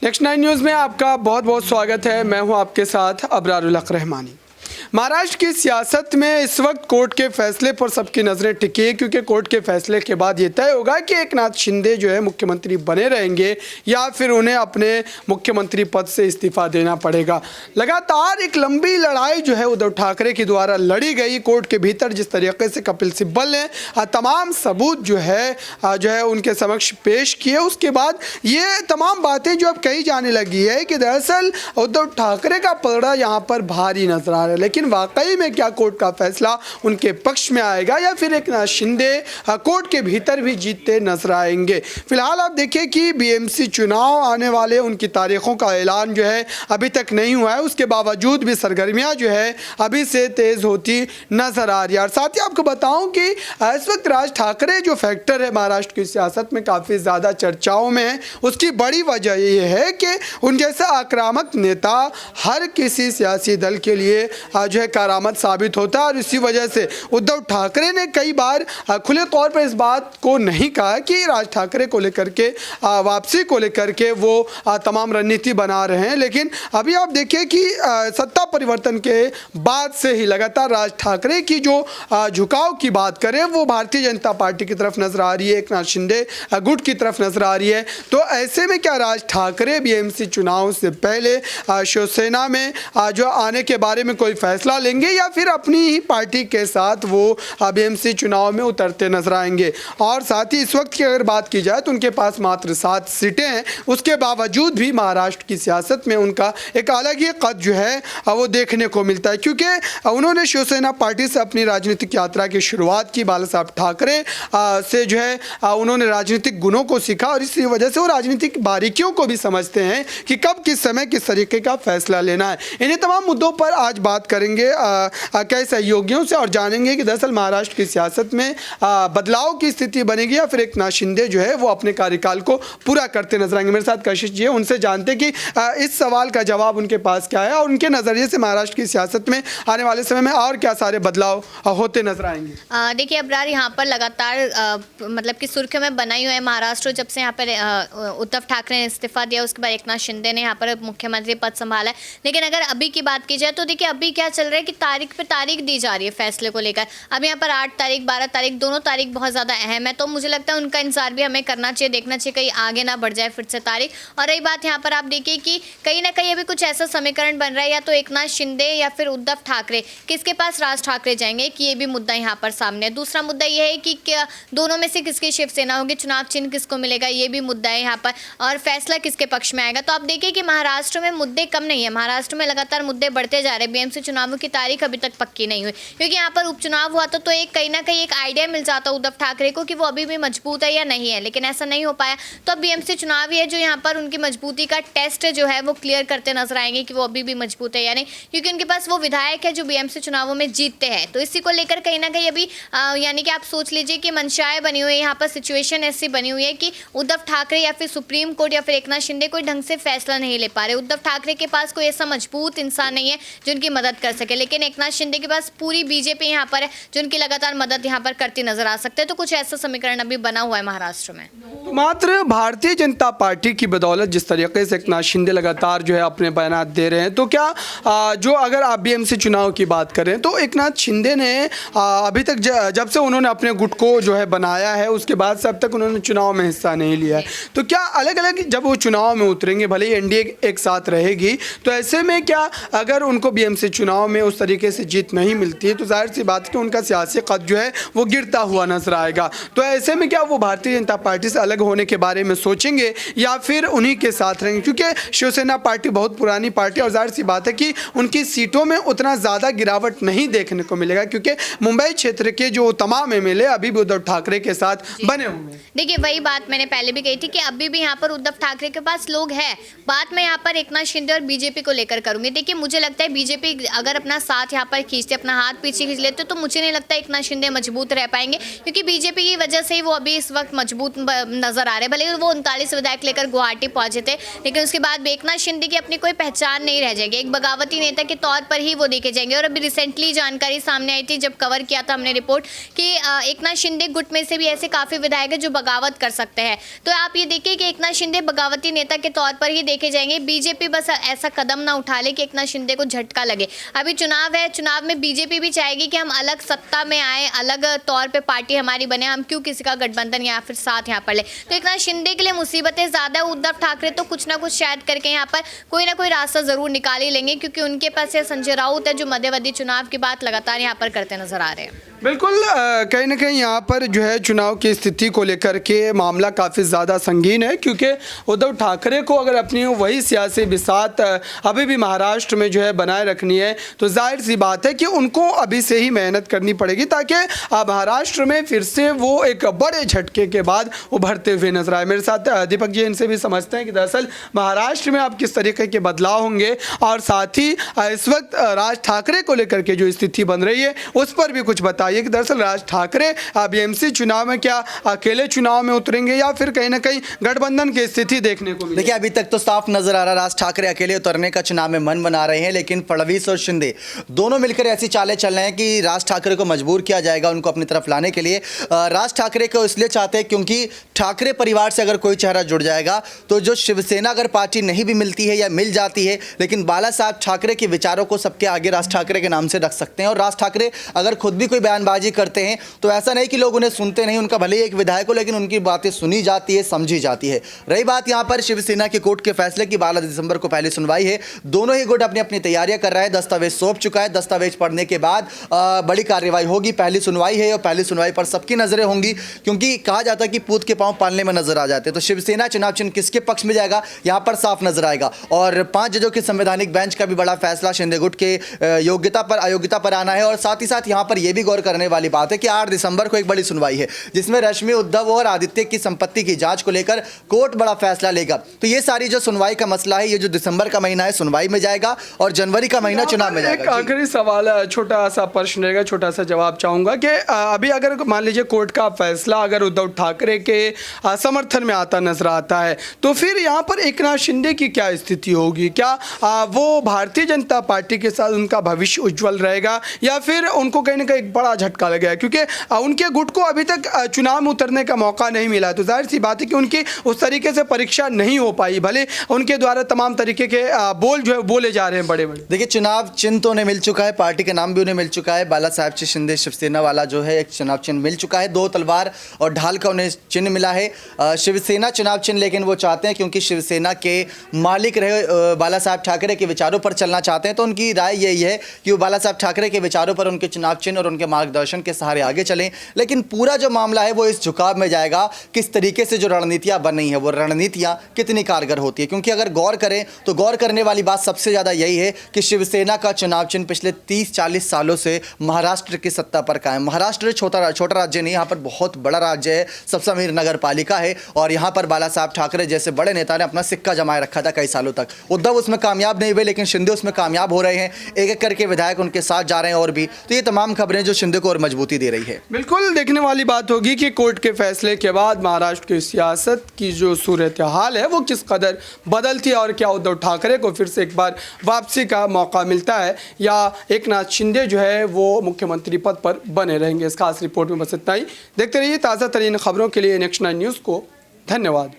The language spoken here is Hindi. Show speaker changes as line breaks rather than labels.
नेक्स्ट 9 न्यूज़ में आपका बहुत बहुत स्वागत है। मैं हूं आपके साथ अबरारुल हक रहमानी। महाराष्ट्र की सियासत में इस वक्त कोर्ट के फैसले पर सबकी नज़रें टिकी है, क्योंकि कोर्ट के फैसले के बाद ये तय होगा कि एकनाथ शिंदे जो है मुख्यमंत्री बने रहेंगे या फिर उन्हें अपने मुख्यमंत्री पद से इस्तीफा देना पड़ेगा। लगातार एक लंबी लड़ाई जो है उद्धव ठाकरे के द्वारा लड़ी गई कोर्ट के भीतर। जिस तरीके से कपिल सिब्बल ने तमाम सबूत जो है उनके समक्ष पेश किए, उसके बाद ये तमाम बातें जो अब कही जाने लगी है कि दरअसल उद्धव ठाकरे का पलड़ा यहाँ पर भारी नजर आ रहा है। लेकिन वाकई में क्या कोर्ट का फैसला उनके पक्ष में आएगा या फिर एकनाथ शिंदे कोर्ट के भीतर भी जीतते नजर आएंगे? फिलहाल आप देखिए कि बीएमसी चुनाव आने वाले, उनकी तारीखों का ऐलान जो है अभी तक नहीं हुआ है। उसके बावजूद भी सरगर्मियां जो है अभी से तेज होती नजर आ रही है। और साथ ही आपको बताऊं कि इस वक्त राज ठाकरे जो फैक्टर है महाराष्ट्र की सियासत में काफ़ी ज़्यादा चर्चाओं में है। उसकी बड़ी वजह यह है कि उन जैसा आक्रामक नेता हर किसी सियासी दल के लिए जो है कारामद साबित होता है। और इसी वजह से उद्धव ठाकरे ने कई बार खुले तौर पर इस बात को नहीं कहा कि राज ठाकरे को लेकर के वापसी को लेकर के वो तमाम रणनीति बना रहे हैं। लेकिन अभी आप देखिए कि सत्ता परिवर्तन के बाद से ही लगातार राज ठाकरे की जो झुकाव की बात करें वो भारतीय जनता पार्टी की तरफ नजर आ रही है, एकनाथ शिंदे गुट की तरफ नजर आ रही है। तो ऐसे में क्या राज ठाकरे बीएमसी चुनाव से पहले शिवसेना में जो आने के बारे में कोई फैसला लेंगे या फिर अपनी ही पार्टी के साथ वो बीएमसी चुनाव में उतरते नजर आएंगे? और साथ ही इस वक्त की अगर बात की जाए तो उनके पास मात्र 7 सीटें हैं। उसके बावजूद भी महाराष्ट्र की सियासत में उनका एक अलग ही कद जो है वो देखने को मिलता है, क्योंकि उन्होंने शिवसेना पार्टी से अपनी राजनीतिक यात्रा की शुरुआत की। बाला साहब ठाकरे से जो है उन्होंने राजनीतिक गुणों को सीखा और इसी वजह से वो राजनीतिक बारीकियों को भी समझते हैं कि कब किस समय किस तरीके का फैसला लेना है। इन्हीं तमाम मुद्दों पर आज बात करेंगे कई सहयोगियों से और जानेंगे कि दरअसल महाराष्ट्र की सियासत में बदलाव की स्थिति बनेगी या फिर एकनाथ शिंदे जो है वो अपने कार्यकाल को पूरा करते नजर आएंगे। मेरे साथ कशिश जी है, उनसे जानते कि इस सवाल का जवाब उनके पास क्या है और उनके नज़रिए से महाराष्ट्र की सियासत में आने वाले समय में और क्या सारे बदलाव होते नजर आएंगे।
देखिए अबरार, यहाँ पर लगातार मतलब कि सुर्खियों में बना ही हुआ है महाराष्ट्र। जब से यहाँ पर उद्धव ठाकरे ने इस्तीफा दिया उसके बाद एकनाथ शिंदे ने यहाँ पर मुख्यमंत्री पद संभाला है। लेकिन अगर अभी की बात की जाए तो देखिए अभी क्या चल रहा है कि तारीख पे तारीख दी जा रही है फैसले को लेकर। अब यहाँ पर 8 तारीख 12 तारीख दोनों तारीख बहुत ज़्यादा अहम है, तो मुझे लगता है उनका इंतजार भी हमें करना चाहिए, देखना चाहिए कहीं आगे ना बढ़ जाए फिर से तारीख। और रही बात यहाँ पर आप देखिए कि कहीं ना कहीं अभी कुछ ऐसा समीकरण बन रहा है, या तो एकनाथ शिंदे या फिर उद्धव ठाकरे, किसके पास राज ठाकरे जाएंगे कि ये भी मुद्दा यहाँ पर सामने है। दूसरा मुद्दा ये है कि क्या दोनों में से किसकी शिवसेना होगी, चुनाव चिन्ह किसको मिलेगा, ये भी मुद्दा है यहाँ पर, और फैसला किसके पक्ष में आएगा। तो आप देखिए कि महाराष्ट्र में मुद्दे कम नहीं है, महाराष्ट्र में लगातार मुद्दे बढ़ते जा रहे हैं। बीएमसी चुनावों की तारीख अभी तक पक्की नहीं हुई, क्योंकि यहाँ पर उपचुनाव हुआ तो एक कहीं ना कहीं एक आइडिया मिल जाता उद्धव ठाकरे को कि वो अभी भी मजबूत है या नहीं है, लेकिन ऐसा नहीं हो पाया। तो अब बीएमसी चुनाव ही है जो यहाँ पर उनकी मजबूती का टेस्ट जो है वो क्लियर करते नजर आएंगे कि वो अभी भी मजबूत है या नहीं, क्योंकि उनके पास वो विधायक है जो बीएमसी चुनावों में जीतते हैं। तो इसी को लेकर कहीं ना कहीं अभी यानी कि आप सोच लीजिए कि मंशाएं बनी हुई है, यहाँ पर सिचुएशन ऐसी बनी हुई है कि उद्धव ठाकरे या फिर सुप्रीम कोर्ट या फिर एकनाथ शिंदे कोई ढंग से फैसला नहीं ले पा रहे। उद्धव ठाकरे के पास कोई ऐसा मजबूत इंसान नहीं है जो उनकी मदद कर सके, लेकिन एकनाथ शिंदे के पास पूरी बीजेपी यहाँ पर है जो उनकी लगातार मदद यहाँ पर करती नजर आ सकते हैं। तो कुछ ऐसा समीकरण अभी बना हुआ है महाराष्ट्र में।
तो मात्र भारतीय जनता पार्टी की बदौलत जिस तरीके से एकनाथ शिंदे लगातार जो है अपने बयान दे रहे हैं, तो क्या जो अगर आप बीएमसी चुनाव की बात करें तो एकनाथ शिंदे ने अभी तक जब से उन्होंने अपने गुट को जो है बनाया है उसके बाद से अब तक उन्होंने चुनाव में हिस्सा नहीं लिया है। तो क्या अलग अलग जब वो चुनाव में उतरेंगे, भले ही एनडीए एक साथ रहेगी, तो ऐसे में क्या अगर उनको बीएमसी चुनाव में उस तरीके से जीत नहीं मिलती है तो जाहिर सी बात है कि उनका सियासी कद जो है वो गिरता हुआ नजर आएगा। तो ऐसे में क्या वो भारतीय जनता पार्टी से अलग होने के बारे में सोचेंगे या फिर उन्हीं के साथ रहेंगे? क्योंकि शिवसेना पार्टी बहुत पुरानी पार्टी और जाहिर सी बात है कि उनकी सीटों में उतना ज़्यादा गिरावट नहीं देखने को मिलेगा, क्योंकि मुंबई क्षेत्र के जो तमाम एमएलए अभी भी उद्धव ठाकरे के साथ बने हुए हैं।
देखिए वही बात मैंने पहले भी कही थी कि अभी भी यहाँ पर उद्धव ठाकरे के पास लोग हैं। बात मैं यहाँ पर एकनाथ शिंदे और बीजेपी को लेकर करूंगी। देखिए मुझे लगता है बीजेपी अगर अपना साथ यहाँ पर खींचते, अपना हाथ पीछे खींच लेते, तो मुझे नहीं लगता एकनाथ शिंदे मजबूत रह पाएंगे, क्योंकि बीजेपी की वजह से ही वो अभी इस वक्त मजबूत नजर आ रहे हैं। भले वो 39 विधायक लेकर गुवाहाटी पहुंचे थे, लेकिन उसके बाद भी एकनाथ शिंदे की अपनी कोई पहचान नहीं रह जाएगी, एक बगावती नेता के तौर पर ही वो देखे जाएंगे। और अभी रिसेंटली जानकारी सामने आई थी, जब कवर किया था हमने रिपोर्ट, कि एकनाथ शिंदे गुट में से भी ऐसे काफ़ी विधायक हैं जो बगावत कर सकते हैं। तो आप ये देखिए कि एकनाथ शिंदे बगावती नेता के तौर पर ही देखे जाएंगे। बीजेपी बस ऐसा कदम ना उठा ले कि एकनाथ शिंदे को झटका लगे। अभी चुनाव है, चुनाव में बीजेपी भी चाहेगी कि हम अलग सत्ता में आए, अलग तौर पे पार्टी हमारी बने, हम क्यों किसी का गठबंधन या फिर साथ यहाँ पर ले। तो एकनाथ शिंदे के लिए मुसीबतें ज़्यादा है। उद्धव ठाकरे तो कुछ ना कुछ शायद करके यहाँ पर कोई ना कोई रास्ता ज़रूर निकाल ही लेंगे, क्योंकि उनके पास ये संजय राउत है जो मध्यावधि चुनाव की बात लगातार यहाँ पर करते नजर आ रहे हैं।
बिल्कुल, कहीं ना कहीं यहाँ पर जो है चुनाव की स्थिति को लेकर के मामला काफ़ी ज़्यादा संगीन है, क्योंकि उद्धव ठाकरे को अगर अपनी वही सियासी बिसात अभी भी महाराष्ट्र में जो है बनाए रखनी है, तो जाहिर सी बात है कि उनको अभी से ही मेहनत करनी पड़ेगी, ताकि महाराष्ट्र में फिर से वो एक बड़े झटके के बाद उभरते हुए नजर आए। मेरे साथ दीपक जी इनसे भी समझते हैं कि दरअसल महाराष्ट्र में अब किस तरीके के बदलाव होंगे, और साथ ही इस वक्त राज ठाकरे को लेकर के जो स्थिति बन रही है उस पर भी कुछ बताइए कि दरअसल राज ठाकरे बीएमसी चुनाव में क्या अकेले चुनाव में उतरेंगे या फिर कहीं ना कहीं गठबंधन की स्थिति देखने को मिलेगी।
देखिए, अभी तक तो साफ नजर आ रहा राज ठाकरे अकेले उतरने का चुनाव में मन बना रहे हैं, लेकिन फडणवीस और शिंदे दोनों मिलकर ऐसी चालें चल रहे हैं कि राज ठाकरे को मजबूर किया जाएगा उनको अपनी तरफ लाने के लिए। राज ठाकरे को इसलिए चाहते हैं क्योंकि ठाकरे परिवार से अगर कोई चेहरा जुड़ जाएगा तो जो शिवसेना अगर पार्टी नहीं भी मिलती है या मिल जाती है, लेकिन बाला साहब ठाकरे के विचारों को सबके आगे राज ठाकरे के नाम से रख सकते हैं। और राज ठाकरे अगर खुद भी कोई बयानबाजी करते हैं तो ऐसा नहीं कि लोग उन्हें सुनते नहीं, उनका भले ही एक विधायक हो लेकिन उनकी बातें सुनी जाती है, समझी जाती है। रही बात यहाँ पर शिवसेना के कोर्ट के फैसले की, 12 दिसंबर को पहली सुनवाई है, दोनों ही गुट अपनी अपनी तैयारियां कर रहे हैं, दस्तावेज सौंप चुका है, दस्तावेज पढ़ने के बाद बड़ी कार्रवाई होगी। पहली सुनवाई है और पहली सुनवाई पर सबकी नजरें होंगी, क्योंकि कहा जाता है कि पूत के पांव पालने में नजर आ जाते हैं। तो शिवसेना चुनाव चिन्ह किसके पक्ष में जाएगा यहाँ पर साफ नजर आएगा। और 5 जजों के संवैधानिक बेंच का भी बड़ा फैसला शिंदे गुट के योग्यता पर अयोग्यता पर आना है। और साथ ही साथ यहाँ पर यह भी गौर करने वाली बात है कि 8 दिसंबर को एक बड़ी सुनवाई है जिसमें रश्मि, उद्धव और आदित्य की संपत्ति की जांच को लेकर कोर्ट बड़ा फैसला लेगा। तो ये सारी जो सुनवाई का मसला है, ये जो दिसंबर का महीना है सुनवाई में जाएगा और जनवरी का महीना चुनाव में जाएगा।
एक आखिरी सवाल, छोटा सा प्रश्न रहेगा, छोटा सा जवाब चाहूंगा कि अभी अगर मान लीजिए कोर्ट का फैसला अगर उद्धव ठाकरे के समर्थन में आता नजर आता है, तो फिर यहाँ पर एकनाथ शिंदे की क्या स्थिति होगी? क्या वो भारतीय जनता पार्टी के साथ उनका भविष्य उज्जवल रहेगा या फिर उनको कहीं ना कहीं एक बड़ा झटका लगेगा? क्योंकि उनके गुट को अभी तक चुनाव में उतरने का मौका नहीं मिला, तो जाहिर सी बात है कि उनकी उस तरीके से परीक्षा नहीं हो पाई, भले उनके द्वारा तमाम तरीके के बोल जो है बोले जा रहे हैं बड़े बड़े।
देखिए, चुनाव चिन्ह तो उन्हें मिल चुका है, पार्टी का नाम भी उन्हें मिल चुका है, बाला साहब शिंदे शिवसेना वाला जो है एक चुनाव चिन्ह मिल चुका है, 2 तलवार और ढाल का उन्हें चिन्ह मिला है। शिवसेना चुनाव चिन्ह लेकिन वो चाहते हैं, क्योंकि शिवसेना के मालिक रहे बाला साहब ठाकरे के विचारों पर चलना चाहते हैं, तो उनकी राय यही है कि वो बाला साहब ठाकरे के विचारों पर उनके चुनाव चिन्ह और उनके मार्गदर्शन के सहारे आगे चलें। लेकिन पूरा जो मामला है वो इस झुकाव में जाएगा, किस तरीके से जो रणनीतियां बन रही हैं वो रणनीतियां कितनी कारगर होती है। क्योंकि अगर गौर करें तो गौर करने वाली बात सबसे ज़्यादा यही है कि शिवसेना का चुनाव चिन्ह पिछले 30-40 सालों से महाराष्ट्र की सत्ता पर कायम। महाराष्ट्र छोटा राज्य नहीं, यहाँ पर बहुत बड़ा राज्य है, सबसे अमीर नगर पालिका है, और यहाँ पर बाला साहब ठाकरे जैसे बड़े नेता ने अपना सिक्का जमाए रखा था कई सालों तक। उद्धव उसमें कामयाब नहीं हुए, लेकिन शिंदे उसमें कामयाब हो रहे हैं, एक एक करके विधायक उनके साथ जा रहे हैं। और भी तो ये तमाम खबरें जो शिंदे को और मजबूती दे रही है।
बिल्कुल देखने वाली बात होगी कि कोर्ट के फैसले के बाद महाराष्ट्र की सियासत की जो सूरत हाल है वो किस कदर बदलती है, और क्या उद्धव ठाकरे को फिर से एक बार वापसी का मौका मिलता है या एकनाथ शिंदे जो है वो मुख्यमंत्री पद पर बने रहेंगे। इस खास रिपोर्ट में बस इतना ही। देखते रहिए ताज़ा तरीन खबरों के लिए नेक्स्ट 9 न्यूज़ को। धन्यवाद।